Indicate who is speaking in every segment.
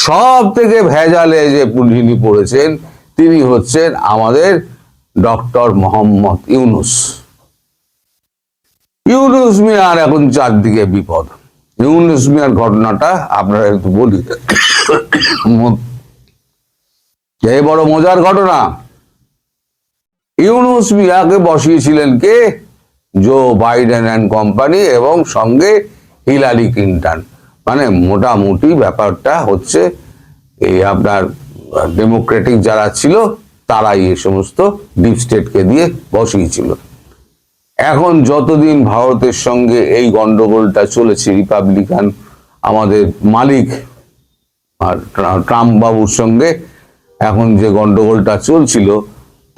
Speaker 1: সব থেকে ভেজালে যে যিনি পড়েছেন তিনি হচ্ছেন আমাদের ডক্টর মোহাম্মদ ইউনূস। ইউনূস মিয়ার এখন চারদিকে বিপদ। ইউনূস মিয়ার ঘটনাটা আপনারা একটু বলি। এই বড় মজার ঘটনা। ইউনূস মিয়াকে বসিয়েছিলেন কে? জো বাইডেন অ্যান্ড কোম্পানি এবং সঙ্গে হিলারি ক্লিন্টন। মানে মোটামুটি ব্যাপারটা হচ্ছে এই আপনার ডেমোক্রেটিক যারা ছিল তারাই এই সমস্ত ডিপ স্টেটকে দিয়ে বসিয়েছিল। এখন যতদিন ভারতের সঙ্গে এই গন্ডগোলটা চলেছে, রিপাবলিকান আমাদের মালিক আর ট্রাম্প বাবুর সঙ্গে এখন যে গন্ডগোলটা চলছিল,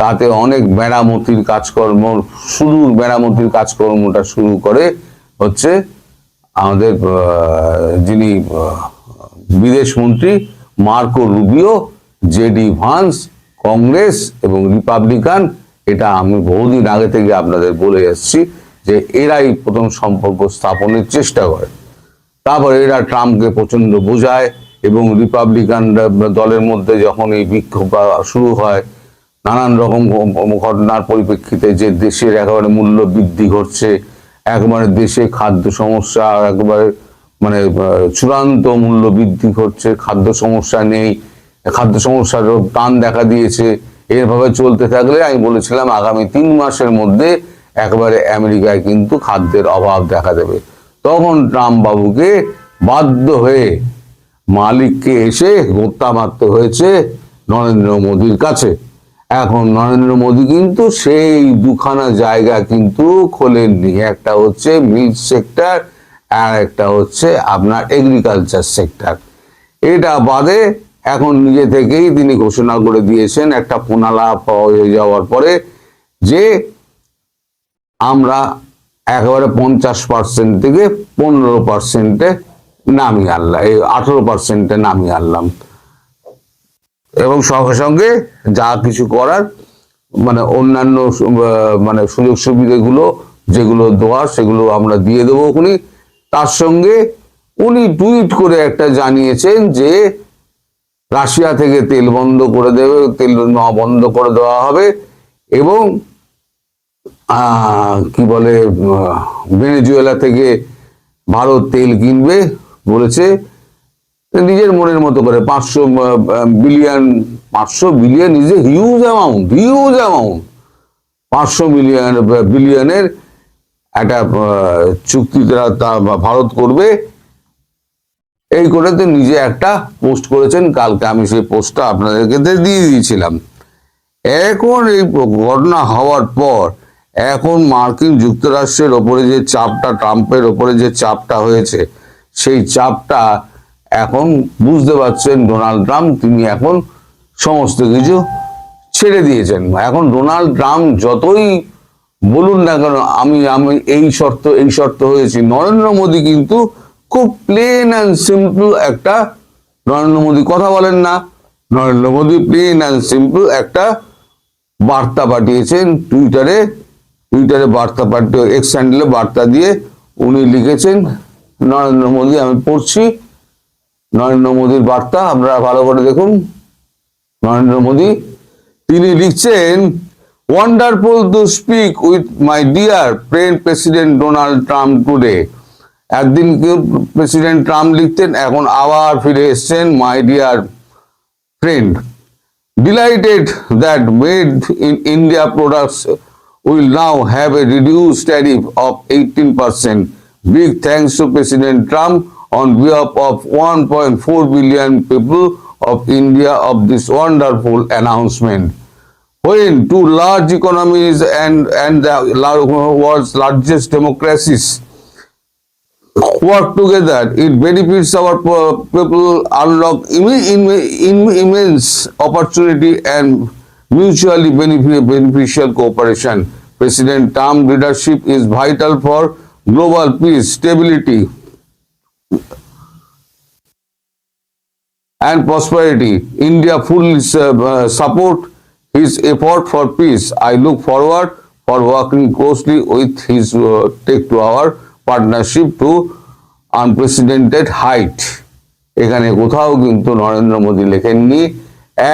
Speaker 1: তাতে অনেক মেরামতির কাজকর্ম, সুদূর মেরামতির কাজকর্মটা শুরু করে হচ্ছে আমাদের যিনি বিদেশমন্ত্রী Marco Rubio, JD Vance, Congress এবং রিপাবলিকান। এটা আমি বহুদিন আগে থেকে আপনাদের বলে এসেছি যে এরাই প্রথম সম্পর্ক স্থাপনের চেষ্টা করে। তারপরে এরা ট্রাম্পকে প্রচন্ড বোঝায় এবং রিপাবলিকান দলের মধ্যে যখন এই বিক্ষোভ শুরু হয় নানান রকম ঘটনার পরিপ্রেক্ষিতে, যে দেশের একেবারে মূল্য বৃদ্ধি ঘটছে, একেবারে দেশে খাদ্য সমস্যা একেবারে মানে চূড়ান্ত মূল্য বৃদ্ধি ঘটছে, খাদ্য সমস্যা নেই, খাদ্য সমস্যার টান দেখা দিয়েছে। এভাবে চলতে থাকলে আমি বলেছিলাম আগামী 3 মাসের মধ্যে একেবারে আমেরিকায় কিন্তু খাদ্যের অভাব দেখা দেবে। তখন ট্রাম্প বাবুকে বাধ্য হয়ে মালিককে এসে গোত্তা মারতে হয়েছে নরেন্দ্র মোদীর কাছে। এখন নরেন্দ্র মোদী কিন্তু সেই দুখানা জায়গা কিন্তু খোলেননি, একটা হচ্ছে মিল্ক সেক্টর আর একটা হচ্ছে আপনার এগ্রিকালচার সেক্টর। এটা বাদে এখন নিজে থেকেই তিনি ঘোষণা করে দিয়েছেন একটা পুনালাপ হয়ে যাওয়ার পরে যে আমরা একেবারে 50% থেকে 15%-এ নামিয়ে আনলাম, এই 18%-এ নামিয়ে আনলাম এবং সঙ্গে সঙ্গে যা কিছু করার মানে অন্যান্য মানে সুযোগ সুবিধাগুলো যেগুলো দেওয়ার সেগুলো আমরা দিয়ে দেবো উনি। তার সঙ্গে উনি টুইট করে একটা জানিয়েছেন যে রাশিয়া থেকে তেল বন্ধ করে দেবে, তেল বন্ধ করে দেওয়া হবে এবং কি বলে ভেনেজুয়েলা থেকে ভারত তেল কিনবে বলেছে নিজের মনের মতো করে। 500 billion is a huge amount. 500 বিলিয়নের একটা চুক্তি ভারত করবে, এই করে তো নিজে একটা পোস্ট করেছেন। কালকে আমি সেই পোস্টটা আপনাদেরকে দিয়ে দিয়েছিলাম। এখন এই ঘটনা হওয়ার পর এখন মার্কিন যুক্তরাষ্ট্রের ওপরে যে চাপটা, ট্রাম্পের ওপরে যে চাপটা হয়েছে, সেই চাপটা এখন বুঝতে পারছেন ডোনাল্ড ট্রাম্প তিনি এখন সমস্ত কিছু ছেড়ে দিয়েছেন। এখন ডোনাল্ড ট্রাম্প যতই বলুন না কেন আমি এই শর্ত হয়েছি, নরেন্দ্র মোদী কিন্তু খুব প্লেন অ্যান্ড সিম্পল একটা, নরেন্দ্র মোদী কথা বলেন না, Narendra Modi plain and simple একটা বার্তা পাঠিয়েছেন টুইটারে বার্তা পাঠিয়ে এক্স হ্যান্ডেলে বার্তা দিয়ে উনি লিখেছেন, নরেন্দ্র মোদী, আমি পড়ছি নরেন্দ্র মোদীর বার্তা, আপনারা ভালো করে দেখুন। নরেন্দ্র মোদী তিনি লিখছেন, wonderful to speak with my dear friend president Donald Trump today. একদিন প্রেসিডেন্ট ট্রাম্প লিখতেন, এখন আবার ফিরে এসছেন my dear friend. Delighted that made in India products will now have a reduced tariff of 18%. Big thanks to President Trump on behalf of 1.4 billion people of India of this wonderful announcement. When two large economies and the world's largest democracies work together, it benefits our people, unlock immense opportunity and mutually beneficial cooperation. President Trump's leadership is vital for global peace, stability and prosperity. India fully support his effort for peace. I look forward for working closely with his take to our partnership to unprecedented height. এখানে কোথাও কিন্তু নরেন্দ্র মোদী লেখেননি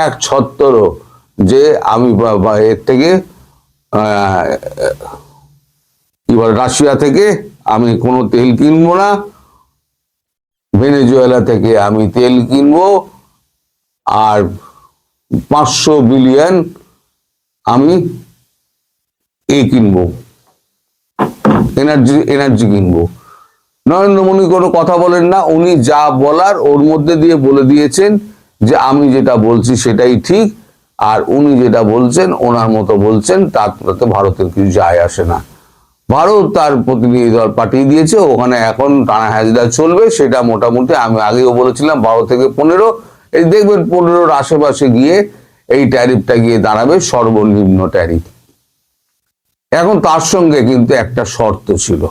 Speaker 1: এক ছত্তরও যে আমি এর থেকে কি বলে রাশিয়া থেকে আমি কোনো তেল কিনবো না, ভেনেজুয়েলা থেকে আমি তেল কিনবো, আর 500 বিলিয়ন আমি কিনবো, এনার্জি কিনবো। নরেন্দ্র মোদী কোনো কথা বলেন না, উনি যা বলার ওর মধ্যে দিয়ে বলে দিয়েছেন যে আমি যেটা বলছি সেটাই ঠিক, আর উনি যেটা বলছেন ওনার মতো বলছেন, তাতে ভারতের কিছু যায় আসে না। ভারত তার প্রতিনিধি দল পাঠিয়ে দিয়েছে, ওখানে এখন টানা হাজরা চলবে। সেটা মোটামুটি আমি আগেও বলেছিলাম 12 থেকে 15, এই দেখবেন 15-র আশেপাশে গিয়ে এই ট্যারিফটা গিয়ে দাঁড়াবে সর্বনিম্ন ট্যারিফ। এখন তার সঙ্গে কিন্তু একটা শর্ত ছিল,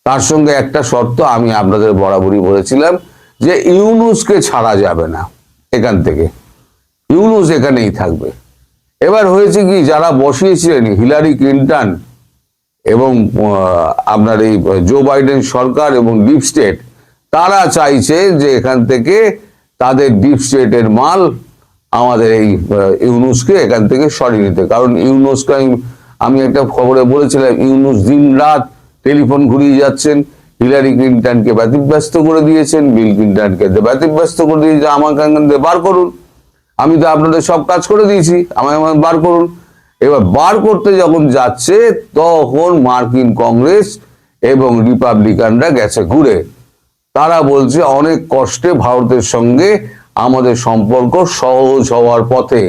Speaker 1: তার সঙ্গে একটা শর্ত আমি আপনাদের বরাবরই বলেছিলাম যে ইউনূসকে ছাড়া যাবে না এখান থেকে, ইউনূস এখানেই থাকবে। এবার হয়েছে কি, যারা বসিয়েছিলেন হিলারি ক্লিন্টন এবং আপনার এই জো বাইডেন সরকার এবং ডিপ স্টেট, তারা চাইছে যে এখান থেকে তাদের ডিপ স্টেটের মাল আমাদের এই ইউনূসকে এখান থেকে সরিয়ে নিতে। কারণ ইউনূসকে আমি একটা খবরে বলেছিলাম, ইউনূস দিন রাত টেলিফোন ঘুরিয়ে যাচ্ছেন, হিলারি ক্লিন্টনকে ব্যতিব্যস্ত করে দিয়েছেন, বিল ক্লিন্টনকে ব্যতিব্যস্ত করে দিয়েছে, আমাকে এখান থেকে বার করুন, আমি তো আপনাদের সব কাজ করে দিয়েছি, আমায় বার করুন। এবার বার করতে যখন যাচ্ছে তখন মার্কিন কংগ্রেস এবং রিপাবলিকানরা গেছে ঘুরে, তারা বলছে অনেক কষ্টে ভারতের সঙ্গে আমাদের সম্পর্ক সহজ হওয়ার পথে,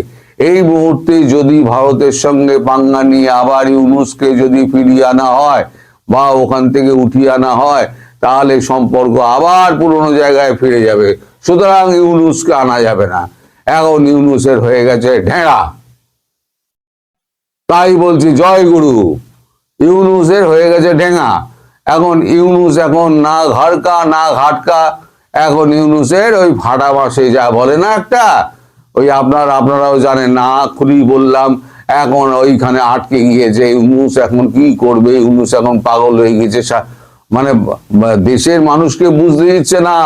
Speaker 1: এই মুহূর্তে যদি ভারতের সঙ্গে পাঙ্গা নিয়ে আবার ইউনূসকে যদি ফিরিয়ে আনা হয় বা ওখান থেকে উঠিয়ে আনা হয়, তাহলে সম্পর্ক আবার পুরনো জায়গায় ফিরে যাবে। সুতরাং ইউনূসকে আনা যাবে না। এখন ইউনূসের হয়ে গেছে ঢেঁড়া, তাই বলছি জয় গুরু, ইউনূসের হয়ে গেছে ঢেঙা। এখন ইউনূস এখন না ঘাড়কা না ঘাটকা, এখন ইউনূসের ওই ফাটা মাসে যা বলে না একটা, ওই আপনারাও জানেন না, খুবই বললাম, এখন ওইখানে আটকে গিয়েছে। ইউনূস এখন কি করবে, ইউনূস এখন পাগল হয়ে গেছে, মানে দেশের মানুষকে বুঝতে দিচ্ছে না,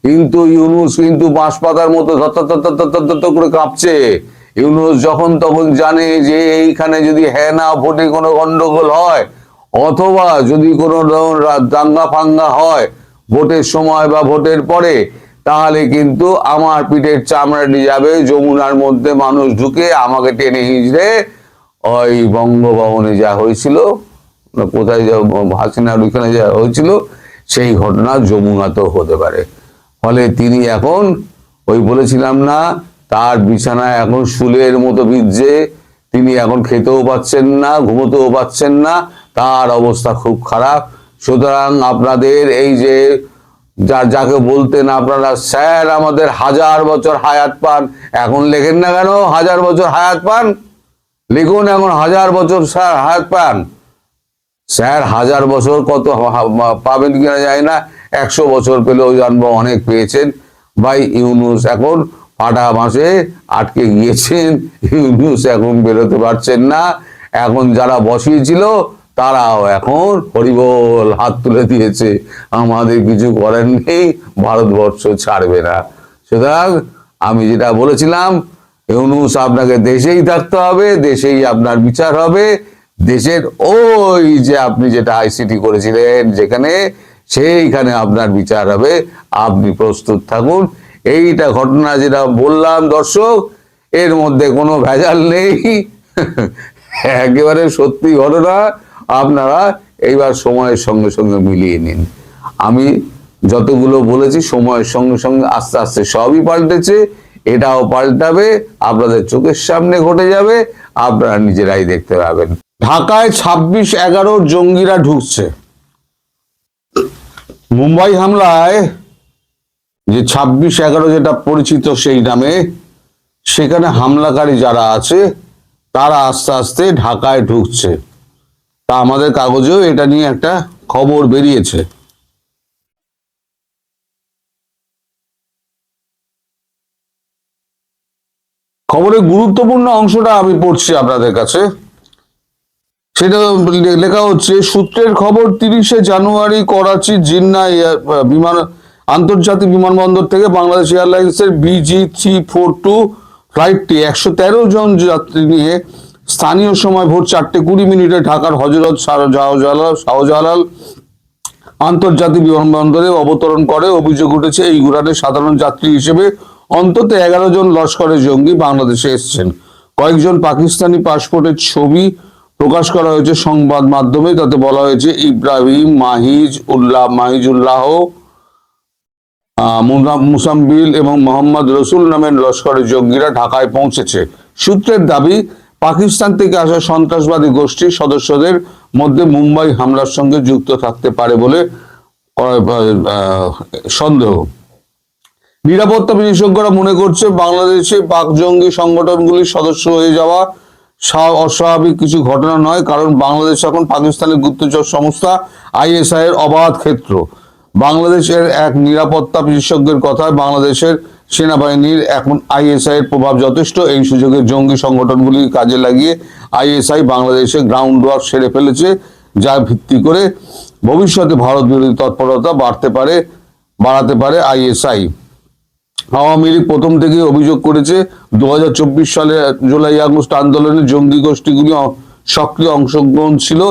Speaker 1: কিন্তু ইউনূস কিন্তু বাঁশ পাতার মতো ধর করে কাঁপছে। ইউনূস যখন তখন জানে যে এইখানে যদি হ্যাঁ না ভোটে কোনো গন্ডগোল হয়, অথবা যদি কোনো দাঙ্গা ফাঙ্গা হয় ভোটের সময় বা ভোটের পরে, তাহলে কিন্তু আমার পিঠের চামড়াটি যাবে, যমুনার মধ্যে মানুষ ঢুকে আমাকে টেনে হিঁচড়ে ওই বঙ্গভবনে যা হয়েছিল, কোথায় হাসিনার ওইখানে যা হয়েছিল, সেই ঘটনা যমুনাতেও হতে পারে। ফলে তিনি এখন ওই বলেছিলাম না, তার বিছানায় এখন শুলের মতো ভিজছে, তিনি এখন খেতেও পাচ্ছেন না, ঘুমোতেও পাচ্ছেন না, তার অবস্থা খুব খারাপ। সুতরাং আপনাদের এই যে যাকে বলতেন আপনারা স্যার আমাদের 1000 বছর হায়াত পান, এখন লেখেন না কেন 1000 বছর হায়াত পান, লিখুন এখন 1000 বছর স্যার হায়াত পান। স্যার 1000 বছর কত পাবেন কিনা যায় না, 100 বছর পেলেও জানবো অনেক পেয়েছেন। ভাই ইউনূস এখন ফাটা মাসে আটকে গিয়েছেন, ইউনূস এখন বেরোতে পারছেন না। এখন যারা বসিয়েছিল তারাও এখন হরিবল হাত তুলে দিয়েছে, আমাদের কিছু করার নেই, ভারতবর্ষ ছাড়বে না। সুতরাং আমি যেটা বলেছিলাম, ইউনূস আপনাকে দেশেই থাকতে হবে, দেশেই আপনার বিচার হবে, দেশের ওই যে আপনি যেটা আইসিটি করেছিলেন যেখানে, সেইখানে আপনার বিচার হবে, আপনি প্রস্তুত থাকুন। এইটা ঘটনা যেটা বললাম দর্শক, এর মধ্যে কোনো ভেজাল নেই, একেবারে সত্যি ঘটনা। আপনারা এইবার সময়ের সঙ্গে সঙ্গে মিলিয়ে নিন। আমি যতগুলো বলেছি সময়ের সঙ্গে সঙ্গে আস্তে আস্তে সবই পাল্টেছে, এটাও পাল্টাবে, আপনাদের চোখের সামনে ঘটে যাবে, আপনারা নিজেরাই দেখতে পাবেন। ঢাকায় 26/11 জঙ্গিরা ঢুকছে। মুম্বাই হামলায় যে 26/11 যেটা পরিচিত সেই নামে, সেখানে হামলাকারী যারা আছে তারা আস্তে আস্তে ঢাকায় ঢুকছে। তা আমাদের কাগজেও এটা নিয়ে একটা খবর বেরিয়েছে। খবরের গুরুত্বপূর্ণ অংশটা আমি পড়ছি আপনাদের কাছে। সেটা লেখা হচ্ছে, সূত্রের খবর 30শে জানুয়ারি করাচি জিন্না বিমান আন্তর্জাতিক বিমানবন্দর থেকে বাংলাদেশ এয়ারলাইন্সের BG342 ফ্লাইটটি 113 জন যাত্রী নিয়ে স্থানীয় সময় ভোর 4:20 ঢাকার হযরত শাহজালাল আন্তর্জাতিক বিমানবন্দরে অবতরণ করে। অভিযোগ উঠেছে এই উড়ানে সাধারণ যাত্রী হিসেবে অন্তত 11 জন লস্করের জঙ্গি বাংলাদেশে এসেছেন। কয়েকজন পাকিস্তানি পাসপোর্টের ছবি প্রকাশ করা হয়েছে সংবাদ মাধ্যমে। তাতে বলা হয়েছে ইব্রাহিম মাহিজুল্লাহ, মুসাম্বিল এবং মোহাম্মদ রসুল নামের লস্করের জঙ্গিরা ঢাকায় পৌঁছেছে। সূত্রের দাবি, পাকিস্তান থেকে আসা সন্ত্রাসবাদী গোষ্ঠীর সদস্যদের মধ্যে মুম্বাই হামলার সঙ্গে যুক্ত থাকতে পারে বলে সন্দেহ। নিরাপত্তা বিশেষজ্ঞরা মনে করছে বাংলাদেশে পাক জঙ্গি সংগঠনগুলির সদস্য হয়ে যাওয়া অস্বাভাবিক কিছু ঘটনা নয়, কারণ বাংলাদেশ এখন পাকিস্তানের গুপ্তচর সংস্থা ISI এর অবাধ ক্ষেত্র। বাংলাদেশের এক নিরাপত্তা বিশেষজ্ঞের কথায়, বাংলাদেশের সেনাবাহিনীর এখন ISI এর প্রভাব যথেষ্ট। এই সুযোগে জঙ্গি সংগঠনগুলি কাজে লাগিয়ে ISI বাংলাদেশে গ্রাউন্ড ওয়ার্ক সেরে ফেলেছে, যার ভিত্তি করে ভবিষ্যতে ভারত বিরোধী তৎপরতা বাড়াতে পারে ISI। আওয়ামী লীগ প্রথম থেকেই অভিযোগ করেছে 2024 সালে জুলাই আগস্ট আন্দোলনে জঙ্গি গোষ্ঠীগুলি সক্রিয় অংশগ্রহণ ছিল।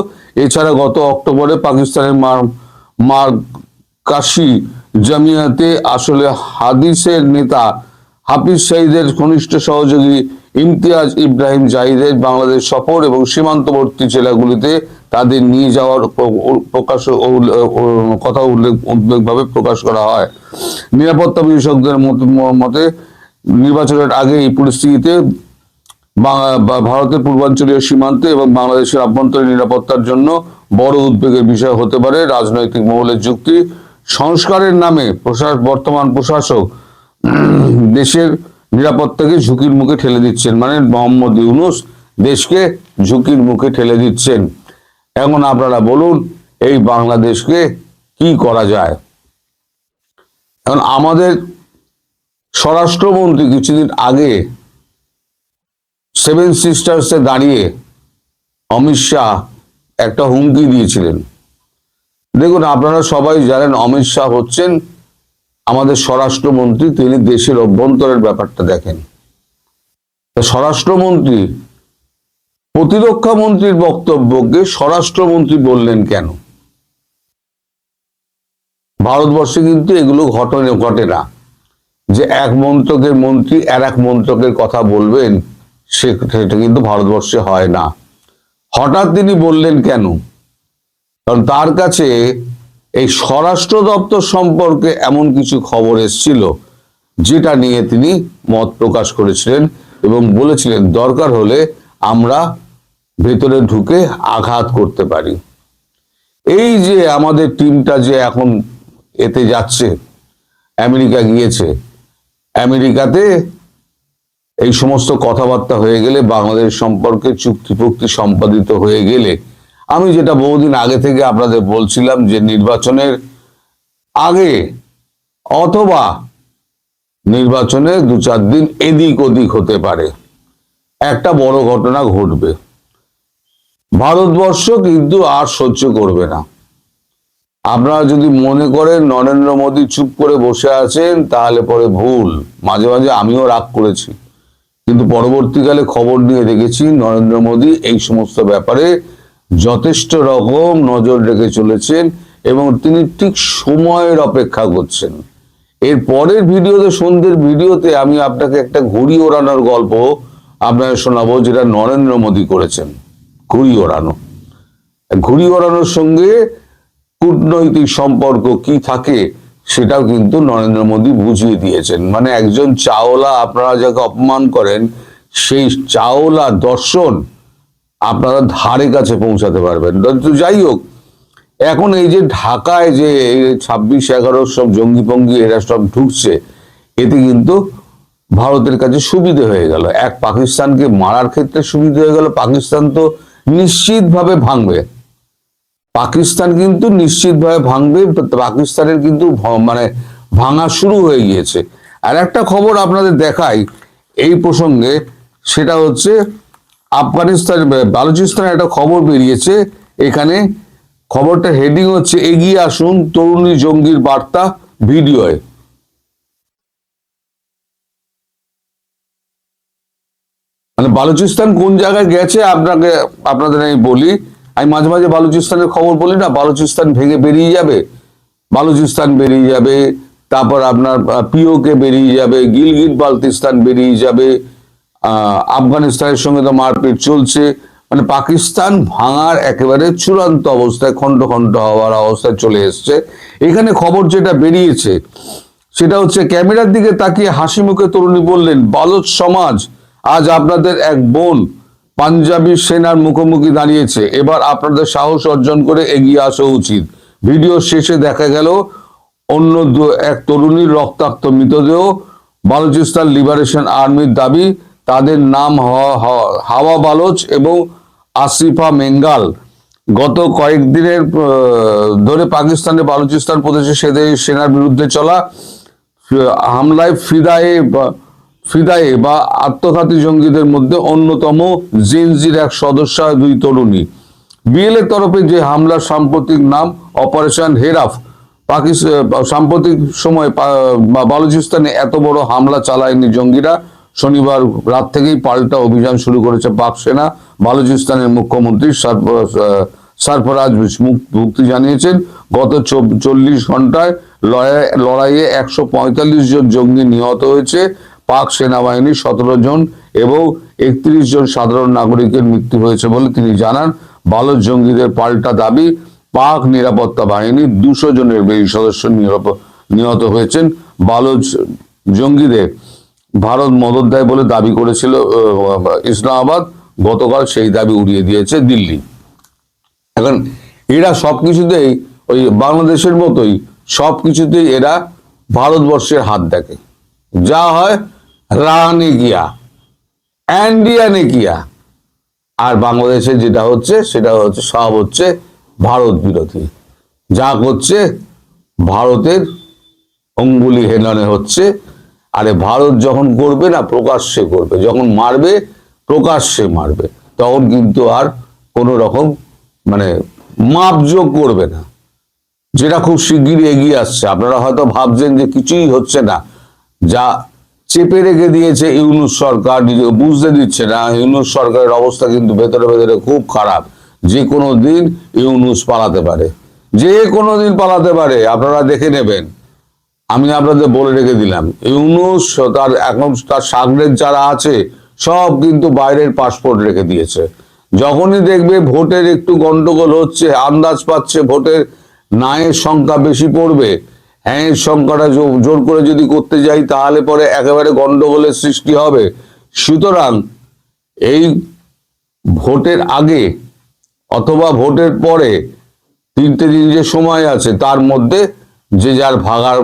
Speaker 1: এছাড়া গত অক্টোবরে পাকিস্তানের মারকাশি জামিয়াতে আসলে হাদিসের নেতা হাফিজ সাঈদের ঘনিষ্ঠ সহযোগী ইমতিয়াজ ইব্রাহিম জাহিদের বাংলাদেশ সফর এবং সীমান্তবর্তী জেলাগুলিতে তাদের নিয়ে যাওয়ার কথা উদ্বেগভাবে প্রকাশ করা হয়। নিরাপত্তা বিশেষজ্ঞদের মতে নির্বাচনের আগে এই পরিস্থিতিতে ভারতের পূর্বাঞ্চলীয় সীমান্তে এবং বাংলাদেশের আভ্যন্তরীণ নিরাপত্তার জন্য বড় উদ্বেগের বিষয় হতে পারে। রাজনৈতিক মহলের যুক্তি, সংস্কারের নামে বর্তমান প্রশাসক দেশের নিরাপত্তাকে ঝুঁকির মুখে ঠেলে দিচ্ছেন, মানে মোহাম্মদ ইউনূস দেশকে ঝুঁকির মুখে ঠেলে দিচ্ছেন। এখন আপনারা বলুন, এই বাংলাদেশকে কি করা যায়? এখন আমাদের স্বরাষ্ট্রমন্ত্রী কিছুদিন আগে সেভেন সিস্টার্সে দাঁড়িয়ে অমিত শাহ একটা হুমকি দিয়েছিলেন। দেখুন, আপনারা সবাই জানেন অমিত শাহ হচ্ছেন আমাদের স্বরাষ্ট্রমন্ত্রী, তিনি দেশের অভ্যন্তরের ব্যাপারটা দেখেন। স্বরাষ্ট্রমন্ত্রী প্রতিরক্ষা মন্ত্রীর বক্তব্যকে স্বরাষ্ট্রমন্ত্রী বললেন কেন? ভারতবর্ষে কিন্তু এগুলো ঘটে না যে এক মন্ত্রকের মন্ত্রী আর এক মন্ত্রকের কথা বলবেন, সেটা কিন্তু ভারতবর্ষে হয় না। হঠাৎ তিনি বললেন কেন? কারণ তার কাছে এই স্বরাষ্ট্র দপ্তর সম্পর্কে এমন কিছু খবর এসেছিল যেটা নিয়ে তিনি মত প্রকাশ করেছিলেন এবং বলেছিলেন দরকার হলে আমরা ভেতরে ঢুকে আঘাত করতে পারি। এই যে আমাদের টিমটা যে এখন এতে যাচ্ছে, আমেরিকা গিয়েছে, আমেরিকাতে এই সমস্ত কথাবার্তা হয়ে গেলে, বাংলাদেশ সম্পর্কে চুক্তি সম্পাদিত হয়ে গেলে, আমি যেটা বহুদিন আগে থেকে আপনাদের বলছিলাম যে নির্বাচনের আগে অথবা নির্বাচনে 2-4 দিন এদিক ওদিক হতে পারে, একটা বড় ঘটনা ঘটবে। ভারতবর্ষ কিন্তু আর সহ্য করবে না। আপনারা যদি মনে করেন নরেন্দ্র মোদী চুপ করে বসে আছেন, তাহলে পরে ভুল। মাঝে মাঝে আমিও রাগ করেছি, কিন্তু পরবর্তীকালে খবর নিয়ে দেখেছি নরেন্দ্র মোদী এই সমস্ত ব্যাপারে যথেষ্ট রকম নজর রেখে চলেছেন এবং তিনি ঠিক সময়ের অপেক্ষা করছেন। এর পরের ভিডিওতে, সন্ধ্যের ভিডিওতে আমি আপনাকে একটা ঘুড়ি ওড়ানোর গল্প আপনাকে শোনাবো, যেটা নরেন্দ্র মোদী করেছেন। ঘুড়ি ওড়ানোর সঙ্গে কূটনৈতিক সম্পর্ক কি থাকে সেটাও কিন্তু নরেন্দ্র মোদী বুঝিয়ে দিয়েছেন। মানে একজন চাওলা, আপনারা যাকে অপমান করেন, সেই চাওলা দর্শন আপনারা ধারে কাছে পৌঁছাতে পারবেন। তো যাই হোক, এখন এই যে ঢাকায় যে 26-11 সব জঙ্গি পঙ্গি এরা সব ঢুকছে, এতে কিন্তু ভারতের কাছে সুবিধে হয়ে গেল। এক, পাকিস্তানকে মারার ক্ষেত্রে সুবিধে হয়ে গেল। পাকিস্তান তো নিশ্চিতভাবে ভাঙবে, পাকিস্তান কিন্তু নিশ্চিতভাবে ভাঙবে। পাকিস্তানের কিন্তু মানে ভাঙা শুরু হয়ে গিয়েছে। আর একটা খবর আপনাদের দেখাই এই প্রসঙ্গে, সেটা হচ্ছে আফগানিস্তান, বালুচিস্তানের একটা খবর বেরিয়েছে। এখানে খবরটা হেডিং হচ্ছে, এগিয়ে আসুন তরুণী জঙ্গির বার্তা ভিডিওয়। মানে বালুচিস্তান কোন জায়গায় গেছে আপনাদের আমি বলি। আমি মাঝে মাঝে বালুচিস্তানের খবর বলি না, বালুচিস্তান ভেঙে বেরিয়ে যাবে, বালুচিস্তান বেরিয়ে যাবে, তারপর আপনার পিওকে বেরিয়ে যাবে, গিলগিট বালতিস্তান বেরিয়ে যাবে, আফগানিস্তানের সঙ্গে তো মারপিট চলছে। মানে পাকিস্তান ভাঙার একেবারে চূড়ান্ত অবস্থায়, খণ্ড খণ্ড হওয়ার অবস্থায় চলে এসছে। এখানে খবর যেটা বেরিয়েছে সেটা হচ্ছে, ক্যামেরার দিকে তাকিয়ে হাসি মুখে তরুণী বললেন, বালুচ সমাজ, আজ আপনাদের এক বোন পাঞ্জাবি সেনার মুখোমুখি দাঁড়িয়েছে, এবার আপনাদের সাহস অর্জন করে এগিয়ে আসা উচিত। ভিডিও শেষে দেখা গেল অন্য এক তরুণীর রক্তাক্ত মৃতদেহ। বালুচিস্তান লিবারেশন আর্মির দাবি, তাদের নাম হাওয়া বালোচ এবং আসিফা মেঙ্গাল। গত কয়েকদিনের ধরে পাকিস্তানের বালুচিস্তান প্রদেশে সেনার বিরুদ্ধে চলা হামলায় ফিদায়ে বা আত্মঘাতী জঙ্গিদের মধ্যে অন্যতম জেনজির এক সদস্য, দুই তরুণী। বিএলএর তরফে যে হামলার সাম্প্রতিক নাম অপারেশন হেরাফ। সাম্প্রতিক সময় বালুচিস্তানে এত বড় হামলা চালায়নি জঙ্গিরা। শনিবার রাত থেকেই পাল্টা অভিযান শুরু করেছে পাক সেনা। বালুচিস্তানের মুখ্যমন্ত্রী সরফরাজ মুফতি জানিয়েছেন, গত 40 ঘন্টায় লড়াইয়ে 145 জন জঙ্গি নিহত হয়েছে। পাক সেনাবাহিনী 17 জন এবং 31 জন সাধারণ নাগরিকের মৃত্যু হয়েছে বলে তিনি জানান। বালুচ জঙ্গিদের পাল্টা দাবি, পাক নিরাপত্তা বাহিনী 200 জনের বেশি সদস্য নিহত হয়েছেন। বালুচ জঙ্গিদের ভারত মদদ দেয় বলে দাবি করেছিল ইসলামাবাদ, গতকাল সেই দাবি উড়িয়ে দিয়েছে দিল্লি। এখন এরা সবকিছুতেই ওই বাংলাদেশের মতোই সবকিছুতেই এরা ভারতবর্ষের হাত দেখে। যা হয় রানে কিয়া ইন্ডিয়ানে কিয়া, আর বাংলাদেশে যেটা হচ্ছে সেটা হচ্ছে সব হচ্ছে ভারত বিরোধী। যা করছে ভারতের অঙ্গুলি হেলনে হচ্ছে। আরে ভারত যখন করবে না প্রকাশ্যে করবে, যখন মারবে প্রকাশ্যে মারবে, তখন কিন্তু আর কোনো রকম মানে মাপযোগ করবে না, যেটা খুব শিগগিরই এগিয়ে আসছে। আপনারা হয়তো ভাবছেন যে কিছুই হচ্ছে না, যা চেপে রেখে দিয়েছে ইউনূস সরকার, বুঝতে দিচ্ছে না। ইউনূস সরকারের অবস্থা কিন্তু ভেতরে ভেতরে খুব খারাপ। যে কোনো দিন ইউনূস পালাতে পারে, যে কোনো দিন পালাতে পারে, আপনারা দেখে নেবেন। আমি আপনাদের বলে রেখে দিলাম, ইউনূস তার এখন তার সাগরের যারা আছে সব কিন্তু বাইরের পাসপোর্ট রেখে দিয়েছে। যখনই দেখবে ভোটের একটু গন্ডগোল হচ্ছে, আন্দাজ পাচ্ছে ভোটের নায়ের সংখ্যা বেশি পড়বে, হ্যাঁ সংখ্যাটা জোর করে যদি করতে যাই তাহলে পরে একেবারে গন্ডগোলের সৃষ্টি হবে। সুতরাং এই ভোটের আগে অথবা ভোটের পরে 3টে দিন যে সময় আছে, তার মধ্যে যে যার ভাগার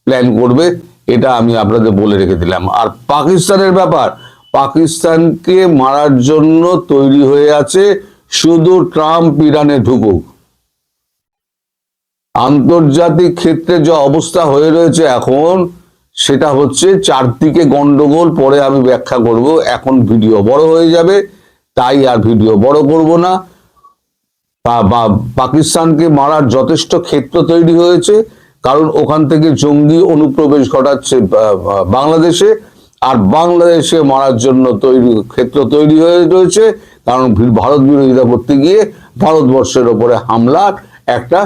Speaker 1: প্ল্যান করবে, এটা আমি আপনাদের বলে রেখে দিলাম। আর পাকিস্তানের ব্যাপার, পাকিস্তানকে মারার জন্য তৈরি হয়ে আছে, শুধু ট্রাম্প ইরানে ঢুকুক। আন্তর্জাতিক ক্ষেত্রে যে অবস্থা হয়ে রয়েছে এখন, সেটা হচ্ছে চারদিকে গন্ডগোল, পরে আমি ব্যাখ্যা করব। এখন ভিডিও বড় হয়ে যাবে, তাই আর ভিডিও বড় করব না। পাকিস্তানকে মারার যথেষ্ট ক্ষেত্র তৈরি হয়েছে, কারণ ওখান থেকে জঙ্গি অনুপ্রবেশ ঘটাচ্ছে বাংলাদেশে, আর বাংলাদেশে মারার জন্য ক্ষেত্র তৈরি হয়ে রয়েছে, কারণ ভারত বিরোধিতা করতে গিয়ে ভারতবর্ষের ওপরে হামলার একটা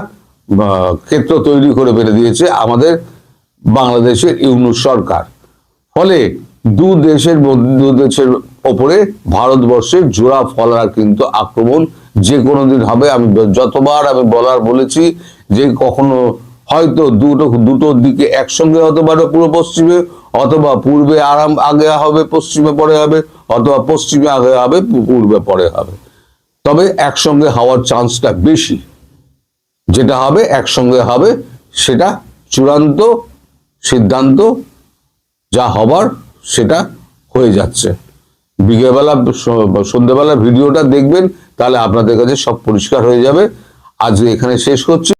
Speaker 1: ক্ষেত্র তৈরি করে ফেলে দিয়েছে আমাদের বাংলাদেশের ইউনূস সরকার। ফলে দু দেশের ওপরে ভারতবর্ষের জোড়া ফলার কিন্তু আক্রমণ যে কোনো দিন হবে। আমি যতবার আমি বলেছি যে কখনো হয়তো দুটো দিকে একসঙ্গে হতে পারে, পূর্ব পশ্চিমে, অথবা পূর্বে আগে হবে পশ্চিমে পরে হবে, অথবা পশ্চিমে আগে হবে পূর্বে পরে হবে। তবে একসঙ্গে হওয়ার চান্সটা বেশি। যেটা হবে একসঙ্গে হবে, সেটা চূড়ান্ত সিদ্ধান্ত, যা হবার সেটা হয়ে যাচ্ছে। বিকেলবেলা সন্ধ্যেবেলা ভিডিওটা দেখবেন, তাহলে আপনাদের কাছে সব পরিষ্কার হয়ে যাবে। আজ এখানে শেষ করছি।